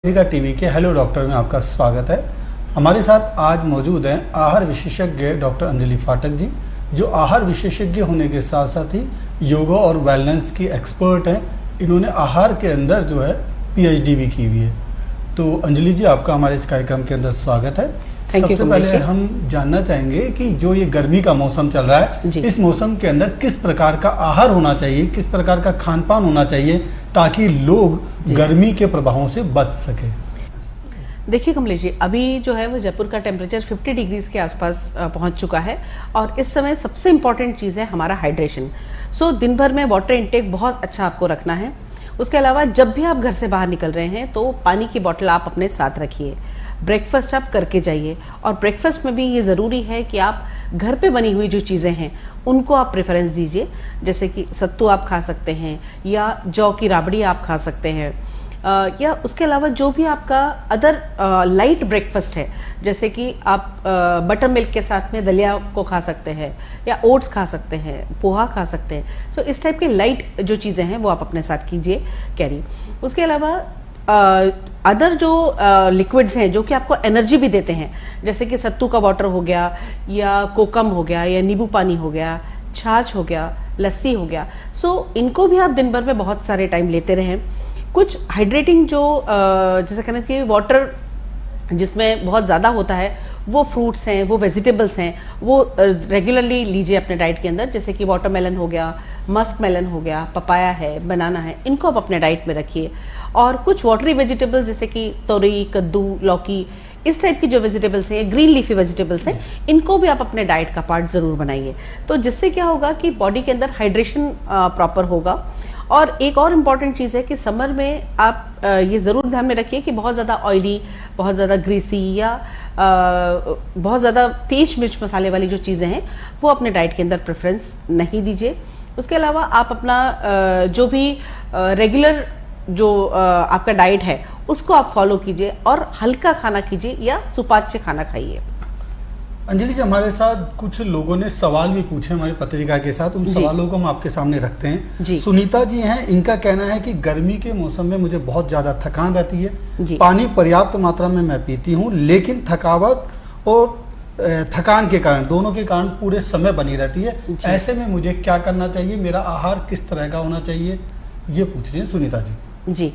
का टीवी के hello doctor में आपका स्वागत है। हमारे साथ आज मौजूद हैं आहार विशेषज्ञ डॉक्टर अंजलि फाटक जी, जो आहार विशेषज्ञ होने के साथ साथ ही योगा और वेलनेस की एक्सपर्ट हैं। इन्होंने आहार के अंदर जो है पीएचडी भी की हुई है। तो अंजलि जी, आपका हमारे इस कार्यक्रम के अंदर स्वागत है। सबसे पहले हम जानना चाहेंगे कि जो ये गर्मी का मौसम चल रहा है, इस मौसम के अंदर किस प्रकार का आहार होना चाहिए, किस प्रकार का खान पान होना चाहिए ताकि लोग गर्मी के प्रभावों से बच सके। देखिए कमलेश जी, अभी जो है वो जयपुर का टेम्परेचर 50 डिग्रीज के आसपास पहुंच चुका है और इस समय सबसे इम्पॉर्टेंट चीज़ है हमारा हाइड्रेशन। सो दिन भर में वाटर इनटेक बहुत अच्छा आपको रखना है। उसके अलावा जब भी आप घर से बाहर निकल रहे हैं तो पानी की बोतल आप अपने साथ रखिए। ब्रेकफास्ट आप करके जाइए और ब्रेकफास्ट में भी ये ज़रूरी है कि आप घर पे बनी हुई जो चीज़ें हैं उनको आप प्रेफरेंस दीजिए। जैसे कि सत्तू आप खा सकते हैं या जौ की राबड़ी आप खा सकते हैं, या उसके अलावा जो भी आपका अदर लाइट ब्रेकफास्ट है, जैसे कि आप बटर मिल्क के साथ में दलिया को खा सकते हैं या ओट्स खा सकते हैं, पोहा खा सकते हैं। सो इस टाइप के लाइट जो चीज़ें हैं वो आप अपने साथ कीजिए कैरी। उसके अलावा अदर जो लिक्विड्स हैं जो कि आपको एनर्जी भी देते हैं, जैसे कि सत्तू का वाटर हो गया या कोकम हो गया या नींबू पानी हो गया, छाछ हो गया, लस्सी हो गया। सो इनको भी आप दिन भर में बहुत सारे टाइम लेते रहें। कुछ हाइड्रेटिंग जो जैसे कहना चाहिए वाटर जिसमें बहुत ज़्यादा होता है, वो फ्रूट्स हैं, वो वेजिटेबल्स हैं, वो रेगुलरली लीजिए अपने डाइट के अंदर। जैसे कि वाटरमेलन हो गया, मस्क मेलन हो गया, पपाया है, बनाना है, इनको आप अपने डाइट में रखिए। और कुछ वाटरी वेजिटेबल्स जैसे कि तोरई, कद्दू, लौकी, इस टाइप की जो वेजिटेबल्स हैं, ग्रीन लीफी वेजिटेबल्स हैं, इनको भी आप अपने डाइट का पार्ट ज़रूर बनाइए। तो जिससे क्या होगा कि बॉडी के अंदर हाइड्रेशन प्रॉपर होगा। और एक और इम्पॉर्टेंट चीज़ है कि समर में आप ये ज़रूर ध्यान में रखिए कि बहुत ज़्यादा ऑयली, बहुत ज़्यादा ग्रीसी या बहुत ज़्यादा तेज मिर्च मसाले वाली जो चीज़ें हैं वो अपने डाइट के अंदर प्रेफरेंस नहीं दीजिए। उसके अलावा आप अपना जो भी रेगुलर जो आपका डाइट है उसको आप फॉलो कीजिए और हल्का खाना कीजिए या सुपाच्य खाना खाइए। अंजलि जी, हमारे साथ कुछ लोगों ने सवाल भी पूछे हमारी पत्रिका के साथ, उन सवालों को हम आपके सामने रखते हैं। सुनीता जी हैं, इनका कहना है कि गर्मी के मौसम में मुझे बहुत ज़्यादा थकान रहती है, पानी पर्याप्त मात्रा में मैं पीती हूँ, लेकिन थकावट और थकान के कारण, दोनों के कारण पूरे समय बनी रहती है। ऐसे में मुझे क्या करना चाहिए, मेरा आहार किस तरह का होना चाहिए, ये पूछ रही हैं सुनीता जी।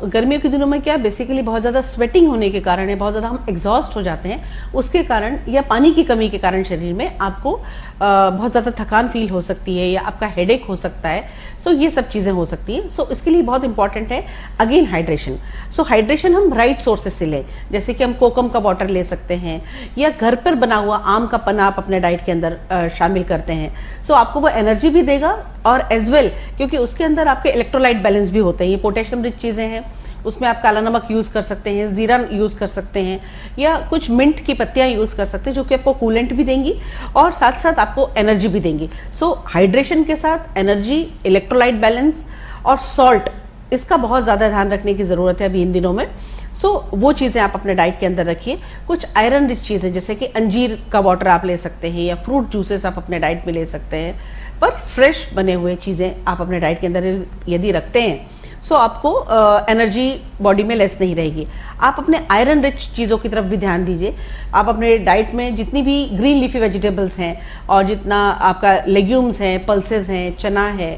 गर्मियों के दिनों में क्या बेसिकली बहुत ज़्यादा स्वेटिंग होने के कारण है, बहुत ज़्यादा हम एग्जॉस्ट हो जाते हैं, उसके कारण या पानी की कमी के कारण शरीर में आपको बहुत ज़्यादा थकान फील हो सकती है या आपका हेडेक हो सकता है। ये सब चीज़ें हो सकती हैं। इसके लिए बहुत इंपॉर्टेंट है अगेन हाइड्रेशन। हाइड्रेशन हम राइट सोर्सेज से लें, जैसे कि हम कोकम का वाटर ले सकते हैं या घर पर बना हुआ आम का पन्ना आप अपने डाइट के अंदर शामिल करते हैं। आपको वो एनर्जी भी देगा और एज वेल क्योंकि उसके अंदर आपके इलेक्ट्रोलाइट बैलेंस भी होते हैं, ये पोटेशियम रिच चीज़ें हैं। उसमें आप काला नमक यूज़ कर सकते हैं, जीरा यूज़ कर सकते हैं या कुछ मिंट की पत्तियां यूज़ कर सकते हैं जो कि आपको कूलेंट भी देंगी और साथ साथ आपको एनर्जी भी देंगी। हाइड्रेशन के साथ एनर्जी, इलेक्ट्रोलाइट बैलेंस और सॉल्ट, इसका बहुत ज़्यादा ध्यान रखने की ज़रूरत है अभी इन दिनों में। वो चीज़ें आप अपने डाइट के अंदर रखिए। कुछ आयरन रिच चीज़ें जैसे कि अंजीर का वाटर आप ले सकते हैं या फ्रूट जूसेस आप अपने डाइट में ले सकते हैं, पर फ्रेश बने हुए चीज़ें आप अपने डाइट के अंदर यदि रखते हैं आपको एनर्जी बॉडी में लेस नहीं रहेगी। आप अपने आयरन रिच चीज़ों की तरफ भी ध्यान दीजिए। आप अपने डाइट में जितनी भी ग्रीन लीफी वेजिटेबल्स हैं और जितना आपका लेग्यूम्स हैं, पल्सेस हैं, चना है,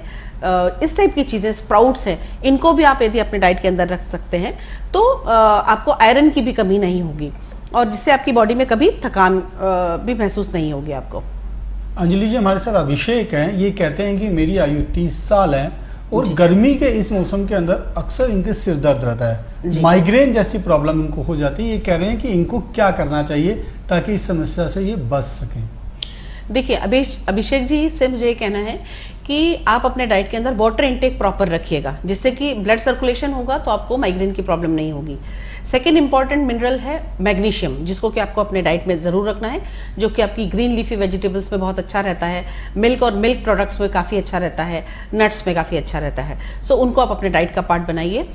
इस टाइप की चीज़ें, स्प्राउट्स हैं, इनको भी आप यदि अपने डाइट के अंदर रख सकते हैं तो आपको आयरन की भी कमी नहीं होगी और जिससे आपकी बॉडी में कभी थकान भी महसूस नहीं होगी आपको। अंजलि जी, हमारे साथ अभिषेक हैं, ये कहते हैं कि मेरी आयु 30 साल है और गर्मी के इस मौसम के अंदर अक्सर इनके सिर दर्द रहता है, माइग्रेन जैसी प्रॉब्लम इनको हो जाती है। ये कह रहे हैं कि इनको क्या करना चाहिए ताकि इस समस्या से ये बच सकें। देखिए अभिषेक जी से मुझे ये कहना है कि आप अपने डाइट के अंदर वाटर इनटेक प्रॉपर रखिएगा, जिससे कि ब्लड सर्कुलेशन होगा तो आपको माइग्रेन की प्रॉब्लम नहीं होगी। सेकेंड इंपॉर्टेंट मिनरल है मैग्नीशियम, जिसको कि आपको अपने डाइट में ज़रूर रखना है, जो कि आपकी ग्रीन लीफी वेजिटेबल्स में बहुत अच्छा रहता है, मिल्क और मिल्क प्रोडक्ट्स में काफ़ी अच्छा रहता है, नट्स में काफ़ी अच्छा रहता है। उनको आप अपने डाइट का पार्ट बनाइए।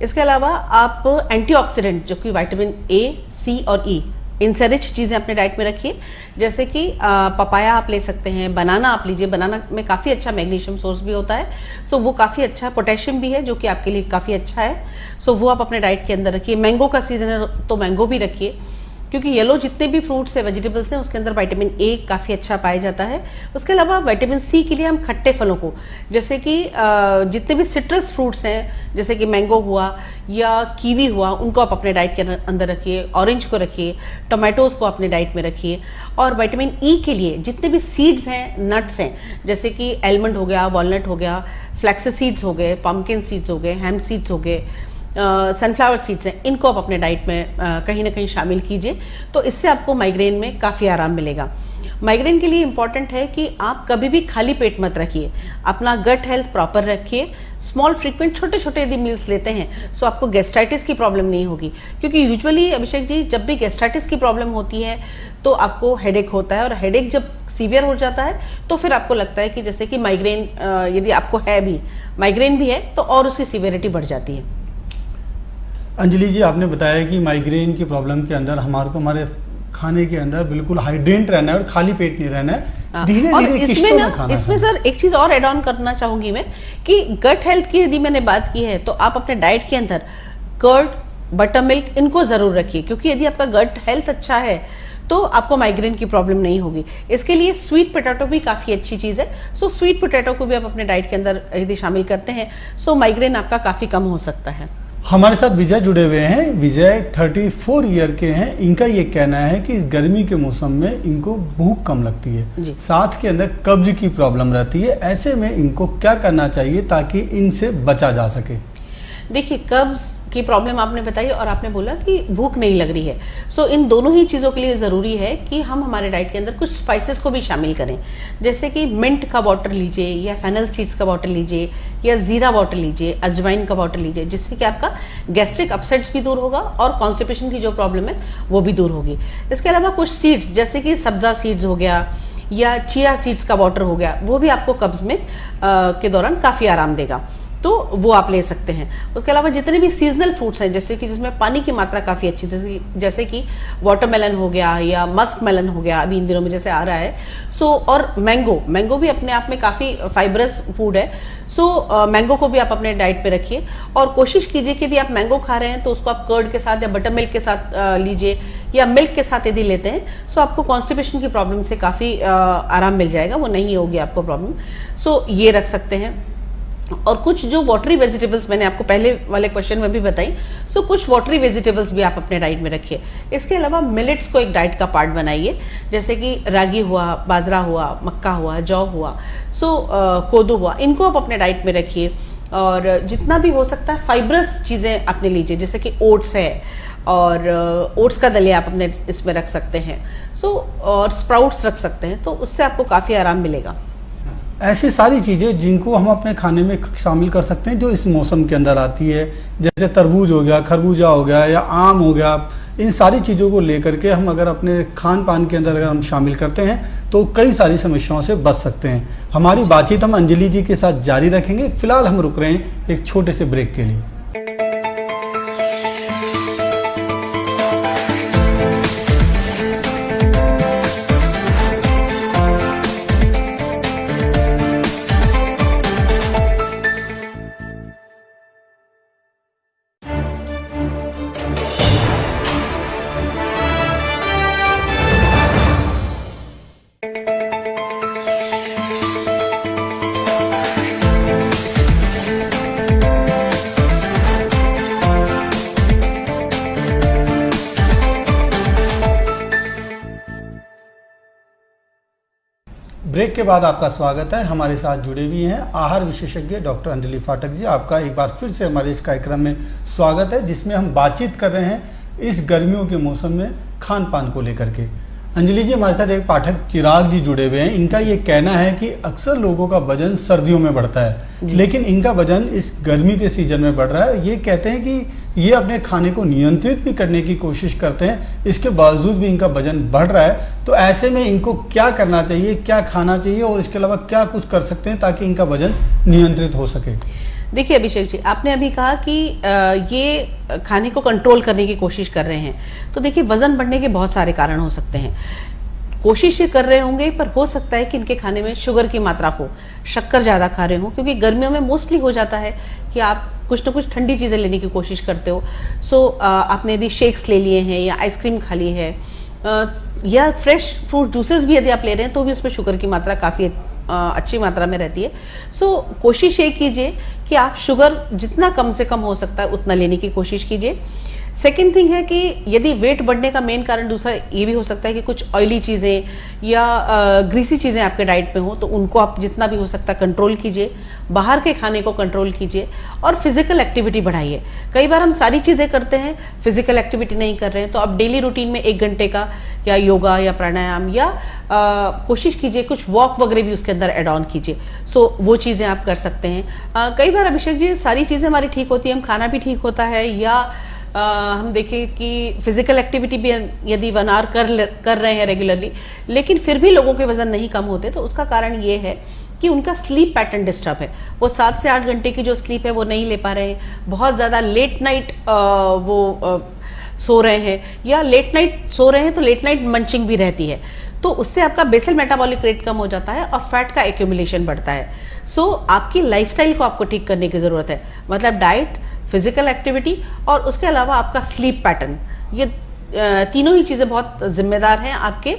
इसके अलावा आप एंटीऑक्सीडेंट जो कि विटामिन ए, सी और ई इनसे रिच चीज़ें अपने डाइट में रखिए, जैसे कि पपाया आप ले सकते हैं, बनाना आप लीजिए, बनाना में काफ़ी अच्छा मैग्नीशियम सोर्स भी होता है, सो वो काफ़ी अच्छा, पोटेशियम भी है जो कि आपके लिए काफ़ी अच्छा है, सो वो आप अपने डाइट के अंदर रखिए। मैंगो का सीजन है तो मैंगो भी रखिए, क्योंकि येलो जितने भी फ्रूट्स हैं, वेजिटेबल्स हैं, उसके अंदर विटामिन ए काफ़ी अच्छा पाया जाता है। उसके अलावा विटामिन सी के लिए हम खट्टे फलों को, जैसे कि जितने भी सिट्रस फ्रूट्स हैं, जैसे कि मैंगो हुआ या कीवी हुआ, उनको आप अपने डाइट के अंदर रखिए, ऑरेंज को रखिए, टोमेटोज़ को अपने डाइट में रखिए। और विटामिन ई के लिए जितने भी सीड्स हैं, नट्स हैं, जैसे कि एलमंड हो गया, वॉलनट हो गया, फ्लैक्स सीड्स हो गए, पम्पकिन सीड्स हो गए, हैम सीड्स हो गए, सनफ्लावर सीड्स हैं, इनको आप अपने डाइट में कहीं ना कहीं शामिल कीजिए, तो इससे आपको माइग्रेन में काफ़ी आराम मिलेगा। माइग्रेन के लिए इम्पॉर्टेंट है कि आप कभी भी खाली पेट मत रखिए, अपना गट हेल्थ प्रॉपर रखिए, स्मॉल फ्रीक्वेंट छोटे छोटे यदि मील्स लेते हैं सो आपको गैस्ट्राइटिस की प्रॉब्लम नहीं होगी, क्योंकि यूजुअली अभिषेक जी जब भी गैस्ट्राइटिस की प्रॉब्लम होती है तो आपको हेडेक होता है, और हेडेक जब सीवियर हो जाता है तो फिर आपको लगता है कि जैसे कि माइग्रेन, यदि आपको है भी माइग्रेन भी है तो और उसकी सीवियरिटी बढ़ जाती है। अंजलि जी, आपने बताया कि माइग्रेन की प्रॉब्लम के अंदर हमारे खाने के अंदर बिल्कुल हाइड्रेट रहना है और खाली पेट नहीं रहना है, धीरे धीरे किश्तों में खाना। इसमें सर एक चीज और ऐड ऑन करना चाहूंगी मैं कि गट हेल्थ की यदि मैंने बात की है तो आप अपने डाइट के अंदर कर्ड, बटर मिल्क इनको जरूर रखिए, क्योंकि यदि आपका गट हेल्थ अच्छा है तो आपको माइग्रेन की प्रॉब्लम नहीं होगी। इसके लिए स्वीट पोटैटो भी काफ़ी अच्छी चीज़ है, सो स्वीट पोटैटो को भी आप अपने डाइट के अंदर यदि शामिल करते हैं सो माइग्रेन आपका काफ़ी कम हो सकता है। हमारे साथ विजय जुड़े हुए हैं। विजय 34 ईयर के हैं। इनका ये कहना है कि इस गर्मी के मौसम में इनको भूख कम लगती है, साथ के अंदर कब्ज की प्रॉब्लम रहती है। ऐसे में इनको क्या करना चाहिए ताकि इनसे बचा जा सके? देखिए, कब्ज की प्रॉब्लम आपने बताई और आपने बोला कि भूख नहीं लग रही है, सो इन दोनों ही चीज़ों के लिए ज़रूरी है कि हम हमारे डाइट के अंदर कुछ स्पाइसेस को भी शामिल करें, जैसे कि मिंट का वाटर लीजिए या फेनल सीड्स का वाटर लीजिए या ज़ीरा वाटर लीजिए, अजवाइन का वाटर लीजिए, जिससे कि आपका गैस्ट्रिक अपसेट्स भी दूर होगा और कॉन्स्टिपेशन की जो प्रॉब्लम है वो भी दूर होगी। इसके अलावा कुछ सीड्स जैसे कि सब्जा सीड्स हो गया या चिया सीड्स का वाटर हो गया, वो भी आपको कब्ज में के दौरान काफ़ी आराम देगा, तो वो आप ले सकते हैं। उसके अलावा जितने भी सीजनल फ्रूट्स हैं, जैसे कि जिसमें पानी की मात्रा काफ़ी अच्छी, जैसे कि वाटरमेलन हो गया या मस्क मेलन हो गया, अभी इन दिनों में जैसे आ रहा है, सो और मैंगो भी अपने आप में काफ़ी फाइबरस फूड है, सो मैंगो को भी आप अपने डाइट पे रखिए। और कोशिश कीजिए कि यदि आप मैंगो खा रहे हैं तो उसको आप कर्ड के साथ या बटर मिल्क के साथ लीजिए, या मिल्क के साथ यदि लेते हैं सो आपको कॉन्स्टिपेशन की प्रॉब्लम से काफ़ी आराम मिल जाएगा, वो नहीं होगी आपको प्रॉब्लम, सो ये रख सकते हैं। और कुछ जो वाटरी वेजिटेबल्स मैंने आपको पहले वाले क्वेश्चन में भी बताई, सो कुछ वाटरी वेजिटेबल्स भी आप अपने डाइट में रखिए। इसके अलावा मिलेट्स को एक डाइट का पार्ट बनाइए, जैसे कि रागी हुआ, बाजरा हुआ, मक्का हुआ, जौ हुआ, सो कोदो हुआ, इनको आप अपने डाइट में रखिए। और जितना भी हो सकता है फाइब्रस चीज़ें अपने लीजिए, जैसे कि ओट्स है और ओट्स का दलिया आप अपने इसमें रख सकते हैं, सो और स्प्राउट्स रख सकते हैं, तो उससे आपको काफ़ी आराम मिलेगा। ऐसी सारी चीज़ें जिनको हम अपने खाने में शामिल कर सकते हैं जो इस मौसम के अंदर आती है, जैसे तरबूज हो गया, खरबूजा हो गया या आम हो गया, इन सारी चीज़ों को लेकर के हम अगर अपने खान पान के अंदर अगर हम शामिल करते हैं तो कई सारी समस्याओं से बच सकते हैं। हमारी बातचीत हम अंजलि जी के साथ जारी रखेंगे। फिलहाल हम रुक रहे हैं एक छोटे से ब्रेक के लिए। ब्रेक के बाद आपका स्वागत है। हमारे साथ जुड़े हुए हैं आहार विशेषज्ञ डॉक्टर अंजलि फाटक जी। आपका एक बार फिर से हमारे इस कार्यक्रम में स्वागत है, जिसमें हम बातचीत कर रहे हैं इस गर्मियों के मौसम में खान पान को लेकर के। अंजलि जी, हमारे साथ एक पाठक चिराग जी जुड़े हुए हैं। इनका ये कहना है कि अक्सर लोगों का वजन सर्दियों में बढ़ता है, लेकिन इनका वजन इस गर्मी के सीजन में बढ़ रहा है। ये कहते हैं कि ये अपने खाने को नियंत्रित भी करने की कोशिश करते हैं, इसके बावजूद भी इनका वजन बढ़ रहा है। तो ऐसे में इनको क्या करना चाहिए, क्या खाना चाहिए और इसके अलावा क्या कुछ कर सकते हैं ताकि इनका वजन नियंत्रित हो सके? देखिए अभिषेक जी, आपने अभी कहा कि ये खाने को कंट्रोल करने की कोशिश कर रहे हैं, तो देखिए वजन बढ़ने के बहुत सारे कारण हो सकते हैं। कोशिश ये कर रहे होंगे, पर हो सकता है कि इनके खाने में शुगर की मात्रा हो, शक्कर ज़्यादा खा रहे हो, क्योंकि गर्मियों में मोस्टली हो जाता है कि आप कुछ ना कुछ ठंडी चीज़ें लेने की कोशिश करते हो। सो आपने यदि शेक्स ले लिए हैं या आइसक्रीम खा ली है, या फ्रेश फ्रूट जूसेस भी यदि आप ले रहे हैं, तो भी उसमें शुगर की मात्रा काफ़ी अच्छी मात्रा में रहती है। सो कोशिश ये कीजिए कि आप शुगर जितना कम से कम हो सकता है उतना लेने की कोशिश कीजिए। सेकेंड थिंग है कि यदि वेट बढ़ने का मेन कारण दूसरा ये भी हो सकता है कि कुछ ऑयली चीज़ें या ग्रीसी चीज़ें आपके डाइट में हो, तो उनको आप जितना भी हो सकता है कंट्रोल कीजिए, बाहर के खाने को कंट्रोल कीजिए और फिजिकल एक्टिविटी बढ़ाइए। कई बार हम सारी चीज़ें करते हैं, फिजिकल एक्टिविटी नहीं कर रहे हैं, तो आप डेली रूटीन में 1 घंटे का या योगा या प्राणायाम या कोशिश कीजिए कुछ वॉक वगैरह भी उसके अंदर एड ऑन कीजिए। सो वो चीज़ें आप कर सकते हैं। कई बार अभिषेक जी सारी चीज़ें हमारी ठीक होती हैं, हम खाना भी ठीक होता है, या हम देखें कि फिजिकल एक्टिविटी भी यदि 1 आवर कर रहे हैं रेगुलरली, लेकिन फिर भी लोगों के वजन नहीं कम होते, तो उसका कारण ये है कि उनका स्लीप पैटर्न डिस्टर्ब है। वो 7 से 8 घंटे की जो स्लीप है वो नहीं ले पा रहे हैं, बहुत ज़्यादा लेट नाइट सो रहे हैं, या लेट नाइट सो रहे हैं तो लेट नाइट मंचिंग भी रहती है, तो उससे आपका बेसल मेटाबॉलिक रेट कम हो जाता है और फैट का एक्यूमुलेशन बढ़ता है। सो आपकी लाइफस्टाइल को आपको ठीक करने की ज़रूरत है, मतलब डाइट, फिजिकल एक्टिविटी और उसके अलावा आपका स्लीप पैटर्न, ये तीनों ही चीज़ें बहुत जिम्मेदार हैं आपके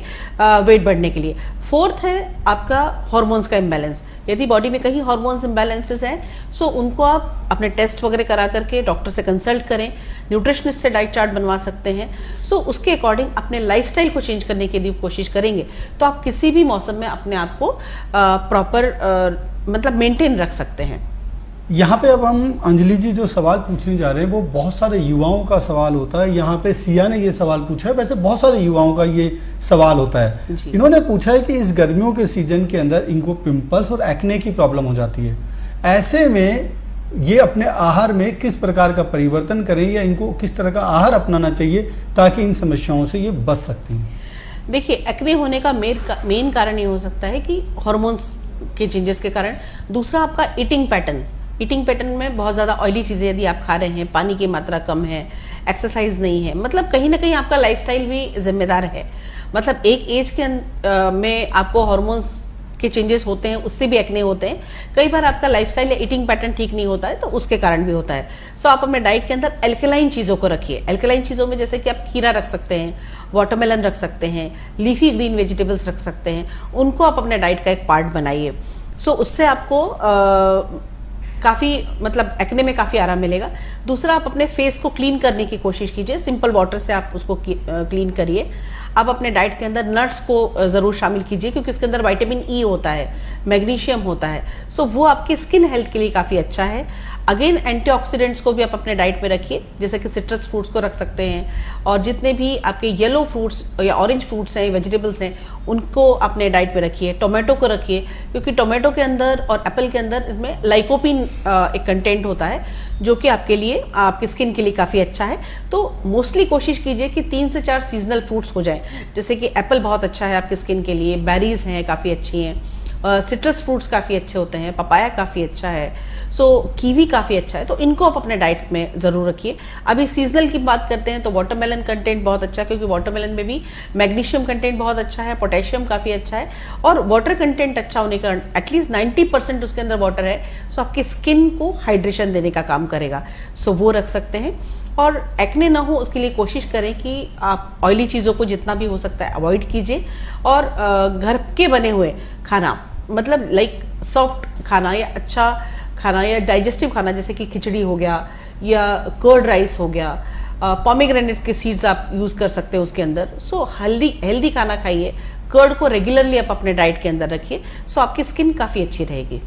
वेट बढ़ने के लिए। फोर्थ है आपका हार्मोन्स का इम्बैलेंस। यदि बॉडी में कहीं हार्मोन्स इम्बैलेंसेस हैं, सो उनको आप अपने टेस्ट वगैरह करा करके डॉक्टर से कंसल्ट करें, न्यूट्रिशनिस्ट से डाइट चार्ट बनवा सकते हैं। सो उसके अकॉर्डिंग अपने लाइफस्टाइल को चेंज करने की यदि कोशिश करेंगे, तो आप किसी भी मौसम में अपने आप को प्रॉपर मतलब मेंटेन रख सकते हैं। यहाँ पे अब हम अंजलि जी जो सवाल पूछने जा रहे हैं वो बहुत सारे युवाओं का सवाल होता है। यहाँ पे सिया ने ये सवाल पूछा है, वैसे बहुत सारे युवाओं का ये सवाल होता है। इन्होंने पूछा है कि इस गर्मियों के सीजन के अंदर इनको पिंपल्स और एक्ने की प्रॉब्लम हो जाती है, ऐसे में ये अपने आहार में किस प्रकार का परिवर्तन करें या इनको किस तरह का आहार अपनाना चाहिए ताकि इन समस्याओं से ये बच सकती हैं? देखिए, एक्ने होने का मेन कारण ये हो सकता है कि हार्मोन्स के चेंजेस के कारण। दूसरा आपका ईटिंग पैटर्न में बहुत ज़्यादा ऑयली चीज़ें यदि आप खा रहे हैं, पानी की मात्रा कम है, एक्सरसाइज नहीं है, मतलब कहीं ना कहीं आपका लाइफस्टाइल भी जिम्मेदार है। मतलब एक एज के में आपको हार्मोन्स के चेंजेस होते हैं, उससे भी एक्ने होते हैं। कई बार आपका लाइफस्टाइल या ईटिंग पैटर्न ठीक नहीं होता है, तो उसके कारण भी होता है। सो आप अपने डाइट के अंदर एल्कलाइन चीज़ों को रखिए। एल्कलाइन चीज़ों में जैसे कि आप खीरा रख सकते हैं, वाटरमेलन रख सकते हैं, लीफी ग्रीन वेजिटेबल्स रख सकते हैं, उनको आप अपने डाइट का एक पार्ट बनाइए। सो उससे आपको काफ़ी मतलब एक्ने में काफ़ी आराम मिलेगा। दूसरा, आप अपने फेस को क्लीन करने की कोशिश कीजिए, सिंपल वाटर से आप उसको क्लीन करिए। आप अपने डाइट के अंदर नट्स को ज़रूर शामिल कीजिए, क्योंकि उसके अंदर विटामिन ई होता है, मैग्नीशियम होता है, सो वो आपकी स्किन हेल्थ के लिए काफ़ी अच्छा है। अगेन एंटीऑक्सीडेंट्स को भी आप अपने डाइट में रखिए, जैसे कि सिट्रस फ्रूट्स को रख सकते हैं, और जितने भी आपके येलो फ्रूट्स या ऑरेंज फ्रूट्स हैं, वेजिटेबल्स हैं, उनको अपने डाइट में रखिए। टोमेटो को रखिए, क्योंकि टोमेटो के अंदर और एप्पल के अंदर इसमें लाइकोपिन एक कंटेंट होता है, जो कि आपके लिए, आपकी स्किन के लिए काफ़ी अच्छा है। तो मोस्टली कोशिश कीजिए कि 3 से 4 सीजनल फ्रूट्स हो जाएं, जैसे कि एप्पल बहुत अच्छा है आपकी स्किन के लिए, बेरीज हैं काफ़ी अच्छी हैं, सिट्रस फ्रूट्स काफ़ी अच्छे होते हैं, पपाया काफ़ी अच्छा है, सो कीवी काफ़ी अच्छा है, तो इनको आप अपने डाइट में ज़रूर रखिए। अभी सीजनल की बात करते हैं तो वाटरमेलन कंटेंट बहुत अच्छा है, क्योंकि वाटरमेलन में भी मैग्नीशियम कंटेंट बहुत अच्छा है, पोटेशियम काफ़ी अच्छा है, और वाटर कंटेंट अच्छा होने का एटलीस्ट 90% उसके अंदर वाटर है, सो आपकी स्किन को हाइड्रेशन देने का काम करेगा। सो वो रख सकते हैं। और एक्ने ना हो उसके लिए कोशिश करें कि आप ऑयली चीज़ों को जितना भी हो सकता है अवॉइड कीजिए, और घर के बने हुए खाना, मतलब लाइक सॉफ्ट खाना या अच्छा खाना या डाइजेस्टिव खाना, जैसे कि खिचड़ी हो गया या कर्ड राइस हो गया, पोमेग्रेनेट के सीड्स आप यूज़ कर सकते हैं उसके अंदर। सो हेल्दी खाना खाइए, कर्ड को रेगुलरली आप अपने डाइट के अंदर रखिए, सो आपकी स्किन काफ़ी अच्छी रहेगी।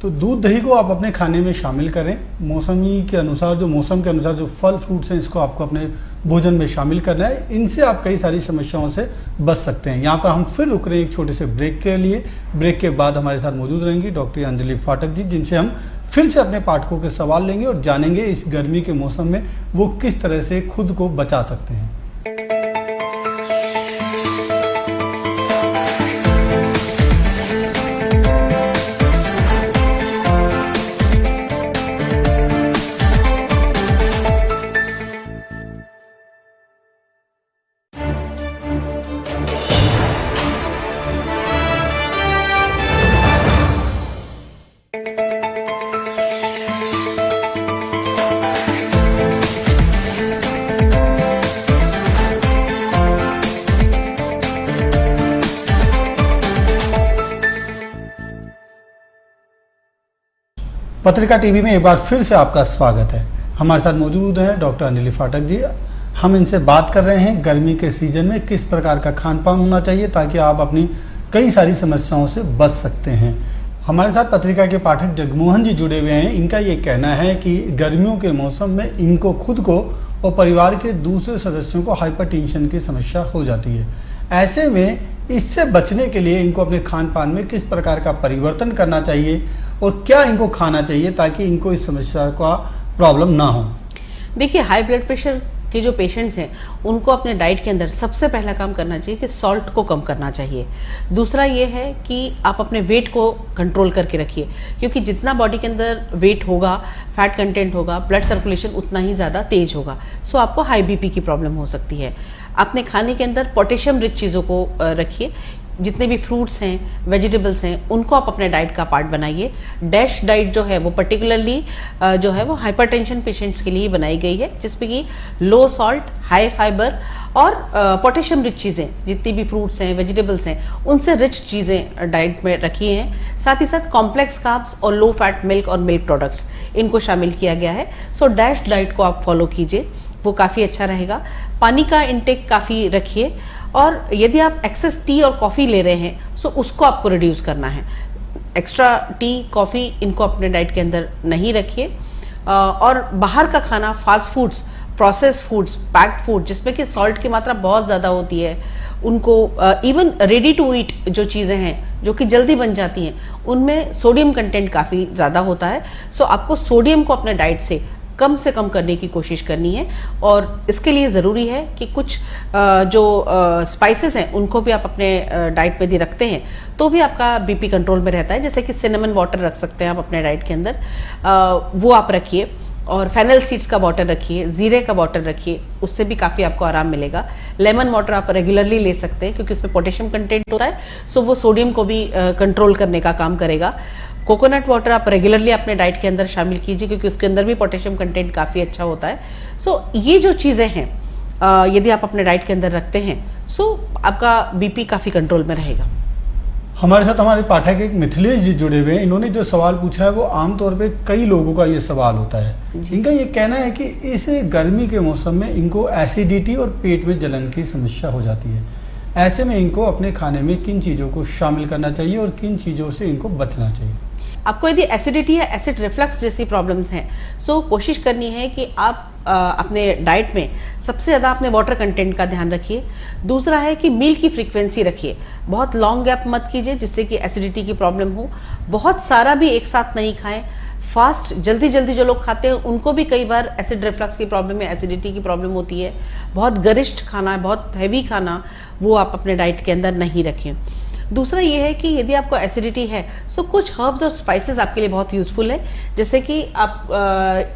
तो दूध दही को आप अपने खाने में शामिल करें, मौसमी के अनुसार, जो मौसम के अनुसार जो फल फ्रूट्स हैं इसको आपको अपने भोजन में शामिल करना है। इनसे आप कई सारी समस्याओं से बच सकते हैं। यहाँ पर हम फिर रुक रहे हैं एक छोटे से ब्रेक के लिए। ब्रेक के बाद हमारे साथ मौजूद रहेंगी डॉक्टर अंजलि फाटक जी, जिनसे हम फिर से अपने पाठकों के सवाल लेंगे और जानेंगे इस गर्मी के मौसम में वो किस तरह से खुद को बचा सकते हैं। पत्रिका टीवी में एक बार फिर से आपका स्वागत है। हमारे साथ मौजूद हैं डॉक्टर अंजलि फाटक जी। हम इनसे बात कर रहे हैं गर्मी के सीजन में किस प्रकार का खान पान होना चाहिए ताकि आप अपनी कई सारी समस्याओं से बच सकते हैं। हमारे साथ पत्रिका के पाठक जगमोहन जी जुड़े हुए हैं। इनका ये कहना है कि गर्मियों के मौसम में इनको खुद को और परिवार के दूसरे सदस्यों को हाइपरटेंशन की समस्या हो जाती है। ऐसे में इससे बचने के लिए इनको अपने खान पान में किस प्रकार का परिवर्तन करना चाहिए और क्या इनको खाना चाहिए ताकि इनको इस समस्या का प्रॉब्लम ना हो। देखिए, हाई ब्लड प्रेशर के जो पेशेंट्स हैं उनको अपने डाइट के अंदर सबसे पहला काम करना चाहिए कि सॉल्ट को कम करना चाहिए। दूसरा ये है कि आप अपने वेट को कंट्रोल करके रखिए, क्योंकि जितना बॉडी के अंदर वेट होगा, फैट कंटेंट होगा, ब्लड सर्कुलेशन उतना ही ज़्यादा तेज होगा। सो आपको हाई बीपी की प्रॉब्लम हो सकती है। अपने खाने के अंदर पोटेशियम रिच चीज़ों को रखिए। जितने भी फ्रूट्स हैं, वेजिटेबल्स हैं, उनको आप अपने डाइट का पार्ट बनाइए। डैश डाइट जो है वो पर्टिकुलरली जो है वो हाइपरटेंशन पेशेंट्स के लिए बनाई गई है, जिसमें कि लो सॉल्ट, हाई फाइबर और पोटेशियम रिच चीज़ें, जितनी भी फ्रूट्स हैं, वेजिटेबल्स हैं, उनसे रिच चीज़ें डाइट में रखी हैं। साथ ही साथ कॉम्प्लेक्स कार्ब्स और लो फैट मिल्क और मिल्क प्रोडक्ट्स, इनको शामिल किया गया है। सो डैश डाइट को आप फॉलो कीजिए, वो काफ़ी अच्छा रहेगा। पानी का इंटेक काफ़ी रखिए, और यदि आप एक्सेस टी और कॉफ़ी ले रहे हैं तो उसको आपको रिड्यूस करना है। एक्स्ट्रा टी, कॉफ़ी इनको अपने डाइट के अंदर नहीं रखिए। और बाहर का खाना, fast foods, process foods, packed food जिसमें कि सॉल्ट की मात्रा बहुत ज़्यादा होती है, उनको इवन रेडी टू ईट जो चीज़ें हैं जो कि जल्दी बन जाती हैं, उनमें सोडियम कंटेंट काफ़ी ज़्यादा होता है। सो आपको सोडियम को अपने डाइट से कम करने की कोशिश करनी है। और इसके लिए ज़रूरी है कि कुछ जो स्पाइसेस हैं उनको भी आप अपने डाइट में यदि रखते हैं तो भी आपका बीपी कंट्रोल में रहता है। जैसे कि सिनेमन वाटर रख सकते हैं आप अपने डाइट के अंदर, वो आप रखिए। और फेनल सीड्स का वाटर रखिए, जीरे का वाटर रखिए, उससे भी काफ़ी आपको आराम मिलेगा। लेमन वाटर आप रेगुलरली ले सकते हैं, क्योंकि उसमें पोटेशियम कंटेंट होता है, सो वो सोडियम को भी कंट्रोल करने का काम करेगा। कोकोनट वाटर आप रेगुलरली अपने डाइट के अंदर शामिल कीजिए, क्योंकि उसके अंदर भी पोटेशियम कंटेंट काफ़ी अच्छा होता है। सो ये जो चीज़ें हैं यदि आप अपने डाइट के अंदर रखते हैं, सो आपका बीपी काफ़ी कंट्रोल में रहेगा। हमारे साथ हमारे पाठक एक मिथिलेश जी जुड़े हुए हैं। इन्होंने जो सवाल पूछा है वो आमतौर पे कई लोगों का ये सवाल होता है। इनका ये कहना है कि इस गर्मी के मौसम में इनको एसिडिटी और पेट में जलन की समस्या हो जाती है। ऐसे में इनको अपने खाने में किन चीज़ों को शामिल करना चाहिए और किन चीज़ों से इनको बचना चाहिए। आपको यदि एसिडिटी या एसिड रिफ्लक्स जैसी प्रॉब्लम्स हैं, सो कोशिश करनी है कि आप अपने डाइट में सबसे ज़्यादा अपने वाटर कंटेंट का ध्यान रखिए। दूसरा है कि मील की फ्रीक्वेंसी रखिए, बहुत लॉन्ग गैप मत कीजिए जिससे कि एसिडिटी की प्रॉब्लम हो। बहुत सारा भी एक साथ नहीं खाएं। फास्ट जल्दी जो लोग खाते हैं उनको भी कई बार एसिड रिफ्लक्स की प्रॉब्लम है, एसिडिटी की प्रॉब्लम होती है। बहुत गरिष्ठ खाना, बहुत हैवी खाना, वो आप अपने डाइट के अंदर नहीं रखें। दूसरा ये है कि यदि आपको एसिडिटी है तो कुछ हर्ब्स और स्पाइसेस आपके लिए बहुत यूजफुल है, जैसे कि आप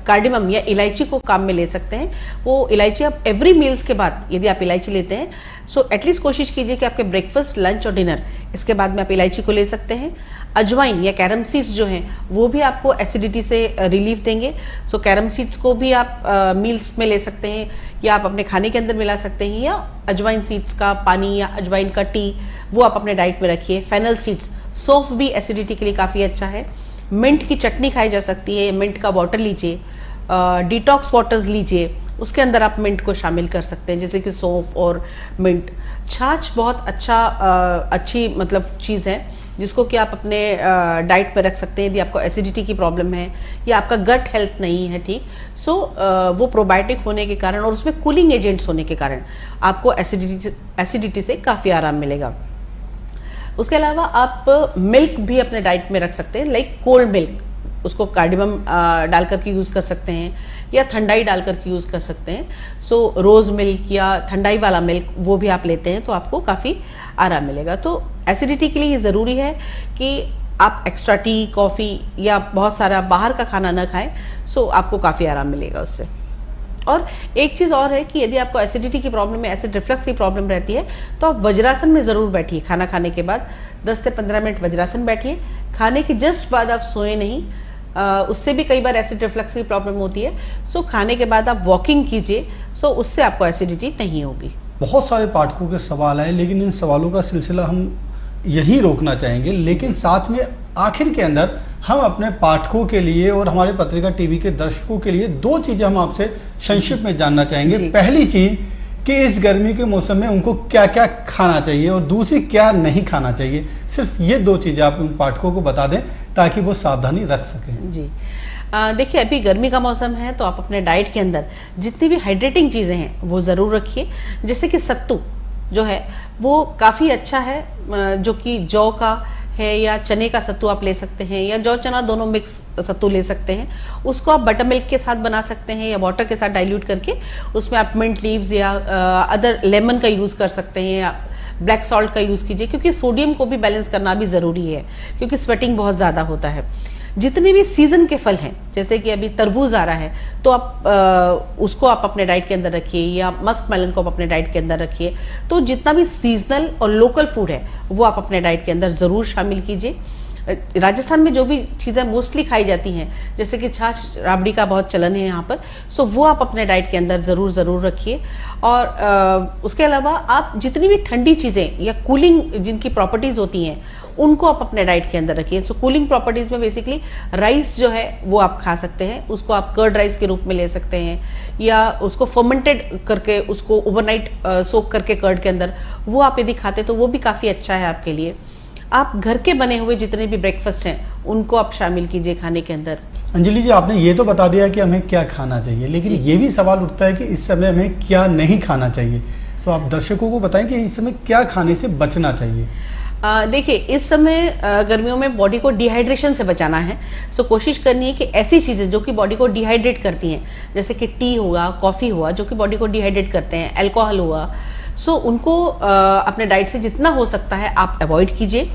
कार्डिमम या इलायची को काम में ले सकते हैं। वो इलायची आप एवरी मील्स के बाद यदि आप इलायची लेते हैं, सो एटलीस्ट कोशिश कीजिए कि आपके ब्रेकफास्ट, लंच और डिनर, इसके बाद में आप इलायची को ले सकते हैं। अजवाइन या कैरम सीड्स जो हैं वो भी आपको एसिडिटी से रिलीफ देंगे। सो कैरम सीड्स को भी आप मील्स में ले सकते हैं, या आप अपने खाने के अंदर मिला सकते हैं, या अजवाइन सीड्स का पानी या अजवाइन का टी वो आप अपने डाइट में रखिए। फेनल सीड्स, सौंफ भी एसिडिटी के लिए काफ़ी अच्छा है। मिंट की चटनी खाई जा सकती है, मिंट का वाटर लीजिए, डिटॉक्स वाटर्स लीजिए, उसके अंदर आप मिंट को शामिल कर सकते हैं, जैसे कि सौंफ और मिंट। छाछ बहुत अच्छी मतलब चीज़ है जिसको कि आप अपने डाइट में रख सकते हैं यदि आपको एसिडिटी की प्रॉब्लम है या आपका गट हेल्थ नहीं है ठीक। सो वो प्रोबायोटिक होने के कारण और उसमें कूलिंग एजेंट्स होने के कारण आपको एसिडिटी से काफ़ी आराम मिलेगा। उसके अलावा आप मिल्क भी अपने डाइट में रख सकते हैं, लाइक कोल्ड मिल्क, उसको कार्डिमम डाल करके यूज़ कर सकते हैं या ठंडाई डाल करके यूज़ कर सकते हैं। सो रोज़ मिल्क या ठंडाई वाला मिल्क वो भी आप लेते हैं तो आपको काफ़ी आराम मिलेगा। तो एसिडिटी के लिए ये ज़रूरी है कि आप एक्स्ट्रा टी, कॉफ़ी या बहुत सारा बाहर का खाना ना खाएं, सो आपको काफ़ी आराम मिलेगा उससे। और एक चीज़ और है कि यदि आपको एसिडिटी की प्रॉब्लम है, एसिड रिफ्लक्स की प्रॉब्लम रहती है, तो आप वज्रासन में ज़रूर बैठिए। खाना खाने के बाद 10 से 15 मिनट वज्रासन बैठिए। खाने के जस्ट बाद आप सोए नहीं, उससे भी कई बार एसिड रिफ्लक्स की प्रॉब्लम होती है। सो खाने के बाद आप वॉकिंग कीजिए, सो उससे आपको एसिडिटी नहीं होगी। बहुत सारे पाठकों के सवाल आए, लेकिन इन सवालों का सिलसिला हम यहीं रोकना चाहेंगे, लेकिन साथ में आखिर के अंदर हम अपने पाठकों के लिए और हमारे पत्रिका टीवी के दर्शकों के लिए 2 चीज़ें हम आपसे संक्षिप्त में जानना चाहेंगे। पहली चीज़ कि इस गर्मी के मौसम में उनको क्या क्या खाना चाहिए और दूसरी क्या नहीं खाना चाहिए। सिर्फ ये 2 चीज़ें आप उन पाठकों को बता दें ताकि वो सावधानी रख सकें। जी देखिए, अभी गर्मी का मौसम है तो आप अपने डाइट के अंदर जितनी भी हाइड्रेटिंग चीज़ें हैं वो ज़रूर रखिए। जैसे कि सत्तू जो है वो काफ़ी अच्छा है, जो कि जौ का है या चने का सत्तू आप ले सकते हैं, या जौ चना दोनों मिक्स सत्तू ले सकते हैं। उसको आप बटर मिल्क के साथ बना सकते हैं या वाटर के साथ डाइल्यूट करके उसमें आप मिंट लीव्स या अदर लेमन का यूज़ कर सकते हैं, या ब्लैक सॉल्ट का यूज़ कीजिए, क्योंकि सोडियम को भी बैलेंस करना भी ज़रूरी है, क्योंकि स्वेटिंग बहुत ज़्यादा होता है। जितने भी सीजन के फल हैं, जैसे कि अभी तरबूज आ रहा है तो आप उसको आप अपने डाइट के अंदर रखिए, या मस्क मेलन को आप अपने डाइट के अंदर रखिए। तो जितना भी सीजनल और लोकल फूड है वो आप अपने डाइट के अंदर ज़रूर शामिल कीजिए। राजस्थान में जो भी चीज़ें मोस्टली खाई जाती हैं, जैसे कि छाछ राबड़ी का बहुत चलन है यहाँ पर, सो वो आप अपने डाइट के अंदर ज़रूर रखिए। और उसके अलावा आप जितनी भी ठंडी चीज़ें या कूलिंग जिनकी प्रॉपर्टीज़ होती हैं उनको आप अपने डाइट के अंदर रखिए। सो कूलिंग प्रॉपर्टीज़ में बेसिकली राइस जो है वो आप खा सकते हैं, उसको आप कर्ड राइस के रूप में ले सकते हैं, या उसको फर्मेंटेड करके उसको ओवरनाइट सोक करके कर्ड के अंदर वो आप यदि खाते तो वो भी काफ़ी अच्छा है आपके लिए। आप घर के बने हुए जितने भी ब्रेकफास्ट हैं उनको आप शामिल कीजिए खाने के अंदर। अंजलि जी, आपने ये तो बता दिया कि हमें क्या खाना चाहिए, लेकिन ये भी सवाल उठता है कि इस समय हमें क्या नहीं खाना चाहिए। तो आप दर्शकों को बताएं कि इस समय क्या खाने से बचना चाहिए। देखिए, इस समय गर्मियों में बॉडी को डिहाइड्रेशन से बचाना है। सो कोशिश करनी है कि ऐसी चीज़ें जो कि बॉडी को डिहाइड्रेट करती हैं, जैसे कि टी हुआ, कॉफ़ी हुआ, जो कि बॉडी को डिहाइड्रेट करते हैं, अल्कोहल हुआ, सो उनको अपने डाइट से जितना हो सकता है आप अवॉइड कीजिए।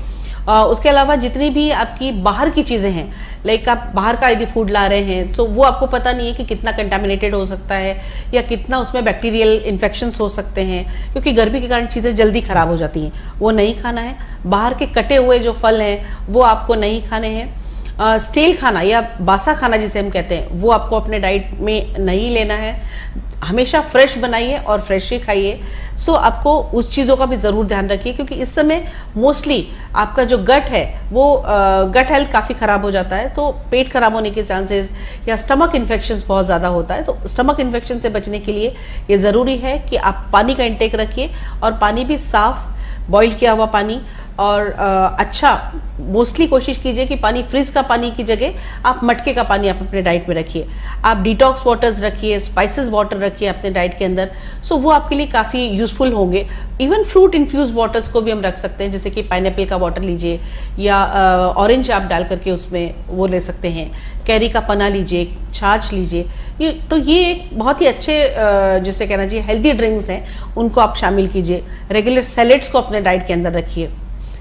उसके अलावा जितनी भी आपकी बाहर की चीज़ें हैं, लाइक आप बाहर का यदि फूड ला रहे हैं तो वो आपको पता नहीं है कि कितना कंटामिनेटेड हो सकता है या कितना उसमें बैक्टीरियल इन्फेक्शंस हो सकते हैं, क्योंकि गर्मी के कारण चीज़ें जल्दी ख़राब हो जाती हैं। वो नहीं खाना है। बाहर के कटे हुए जो फल हैं वो आपको नहीं खाने हैं। स्टेल खाना या बासा खाना जिसे हम कहते हैं वो आपको अपने डाइट में नहीं लेना है। हमेशा फ्रेश बनाइए और फ्रेश ही खाइए। सो आपको उस चीज़ों का भी ज़रूर ध्यान रखिए, क्योंकि इस समय मोस्टली आपका जो गट है वो गट हेल्थ काफ़ी ख़राब हो जाता है, तो पेट खराब होने के चांसेस या स्टमक इन्फेक्शंस बहुत ज़्यादा होता है। तो स्टमक इन्फेक्शन से बचने के लिए ये ज़रूरी है कि आप पानी का इंटेक रखिए, और पानी भी साफ़ बॉईल किया हुआ पानी, और अच्छा मोस्टली कोशिश कीजिए कि पानी फ्रिज का पानी की जगह आप मटके का पानी आप अपने डाइट में रखिए। आप डिटॉक्स वाटर्स रखिए, स्पाइसेस वाटर रखिए अपने डाइट के अंदर। सो वो आपके लिए काफ़ी यूज़फुल होंगे। इवन फ्रूट इन्फ्यूज वाटर्स को भी हम रख सकते हैं, जैसे कि पाइनएप्पल का वाटर लीजिए, या ऑरेंज आप डाल करके उसमें वो ले सकते हैं। कैरी का पना लीजिए, छाछ लीजिए। ये एक बहुत ही अच्छे जिसे कहना चाहिए हेल्दी ड्रिंक्स हैं, उनको आप शामिल कीजिए। रेगुलर सैलेड्स को अपने डाइट के अंदर रखिए।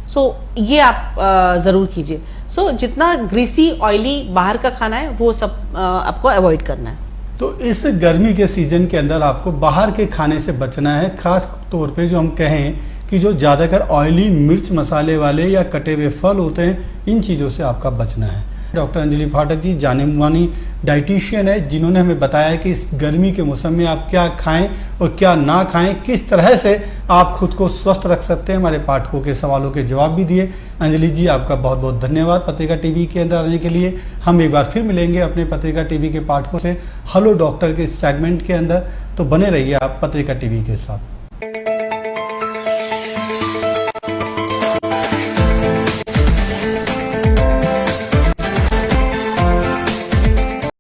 सो ये आप ज़रूर कीजिए। सो जितना ग्रीसी ऑयली बाहर का खाना है वो सब आपको अवॉइड करना है। तो इस गर्मी के सीजन के अंदर आपको बाहर के खाने से बचना है, खास तौर पे जो हम कहें कि जो ज़्यादातर ऑयली मिर्च मसाले वाले या कटे हुए फल होते हैं, इन चीज़ों से आपका बचना है। डॉक्टर अंजलि फाटक जी जाने मानी डाइटिशियन है, जिन्होंने हमें बताया कि इस गर्मी के मौसम में आप क्या खाएं और क्या ना खाएं, किस तरह से आप खुद को स्वस्थ रख सकते हैं। हमारे पाठकों के सवालों के जवाब भी दिए। अंजलि जी, आपका बहुत बहुत धन्यवाद पत्रिका टीवी के अंदर आने के लिए। हम एक बार फिर मिलेंगे अपने पत्रिका टीवी के पाठकों से हेलो डॉक्टर के सेगमेंट के अंदर। तो बने रहिए आप पत्रिका टीवी के साथ।